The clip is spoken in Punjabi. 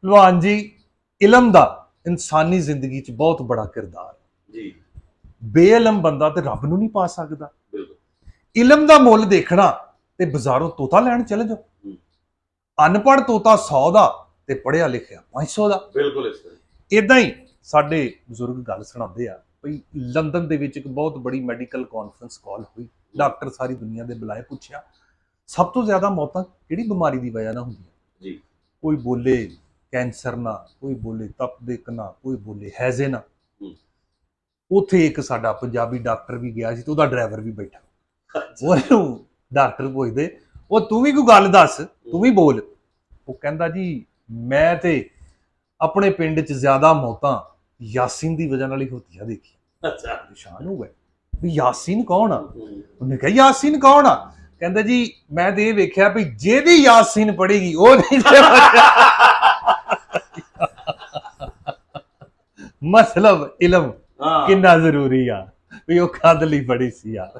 ਭਲਵਾਨ ਜੀ, ਇਲਮ ਦਾ ਇਨਸਾਨੀ ਜ਼ਿੰਦਗੀ 'ਚ ਬਹੁਤ ਬੜਾ ਕਿਰਦਾਰ ਜੀ। ਬੇਇਲਮ ਬੰਦਾ ਤੇ ਰੱਬ ਨੂੰ ਨਹੀਂ ਪਾ ਸਕਦਾ। ਬਿਲਕੁਲ। ਇਲਮ ਦਾ ਮੁੱਲ ਦੇਖਣਾ ਤੇ ਬਾਜ਼ਾਰੋਂ ਤੋਤਾ ਲੈਣ ਚਲੇ ਜਾਓ। ਅਨਪੜ੍ਹ ਤੋਤਾ 100 ਦਾ ਤੇ ਪੜ੍ਹਿਆ ਲਿਖਿਆ 500 ਦਾ। ਬਿਲਕੁਲ ਇਸ ਤਰ੍ਹਾਂ ਇਦਾਂ ਹੀ ਸਾਡੇ ਬਜ਼ੁਰਗ ਗੱਲ ਸੁਣਾਉਂਦੇ ਆ ਭਈ ਲੰਡਨ ਦੇ ਵਿੱਚ ਇੱਕ ਬਹੁਤ ਬੜੀ ਮੈਡੀਕਲ ਕਾਨਫਰੰਸ ਕਾਲ ਹੋਈ। ਡਾਕਟਰ ਸਾਰੀ ਦੁਨੀਆ ਦੇ ਬੁਲਾਏ, ਪੁੱਛਿਆ ਸਭ ਤੋਂ ਜ਼ਿਆਦਾ ਮੌਤਾਂ ਕਿਹੜੀ ਬਿਮਾਰੀ ਦੀ ਵਜ੍ਹਾ ਨਾਲ ਹੁੰਦੀਆਂ ਜੀ। ਕੋਈ ਬੋਲੇ ਕੈਂਸਰ ਨਾਲ, ਕੋਈ ਬੋਲੇ ਤਪਦਿਕ ਨਾਲ, ਕੋਈ ਬੋਲੇ ਹੈਜ਼ੇ ਨਾਲ। ਉੱਥੇ ਇੱਕ ਸਾਡਾ ਪੰਜਾਬੀ ਡਾਕਟਰ ਵੀ ਗਿਆ ਸੀ ਤੇ ਉਹਦਾ ਡਰਾਈਵਰ ਵੀ ਬੈਠਾ। ਉਹਨੂੰ ਡਾਕਟਰ ਪੁੱਛਦੇ, ਉਹ ਤੂੰ ਵੀ ਕੋਈ ਗੱਲ ਦੱਸ, ਤੂੰ ਵੀ ਬੋਲ। ਉਹ ਕਹਿੰਦਾ ਜੀ ਮੈਂ ਤੇ ਆਪਣੇ ਪਿੰਡ 'ਚ ਜ਼ਿਆਦਾ ਮੌਤਾਂ ਯਾਸੀਨ ਦੀ ਵਜ੍ਹਾ ਨਾਲ ਹੀ ਹੁੰਦੀਆਂ ਦੇਖੀ। ਅੱਛਾ। ਪਰੇਸ਼ਾਨ ਹੋ ਗਏ ਵੀ ਯਾਸੀਨ ਕੌਣ ਆ? ਉਹਨੇ ਕਿਹਾ ਯਾਸੀਨ ਕੌਣ ਆ? ਕਹਿੰਦਾ ਜੀ ਮੈਂ ਤੇ ਇਹ ਵੇਖਿਆ ਵੀ ਜਿਹਦੀ ਯਾਸੀਨ ਪੜੇਗੀ ਉਹ ਨਹੀਂ ਮਤਲਬ ਇਲਮ ਕਿੰਨਾ ਜ਼ਰੂਰੀ ਆ ਵੀ ਉਹ ਕਾਹਦੇ ਲਈ ਪੜੀ ਸੀ ਯਾਰ।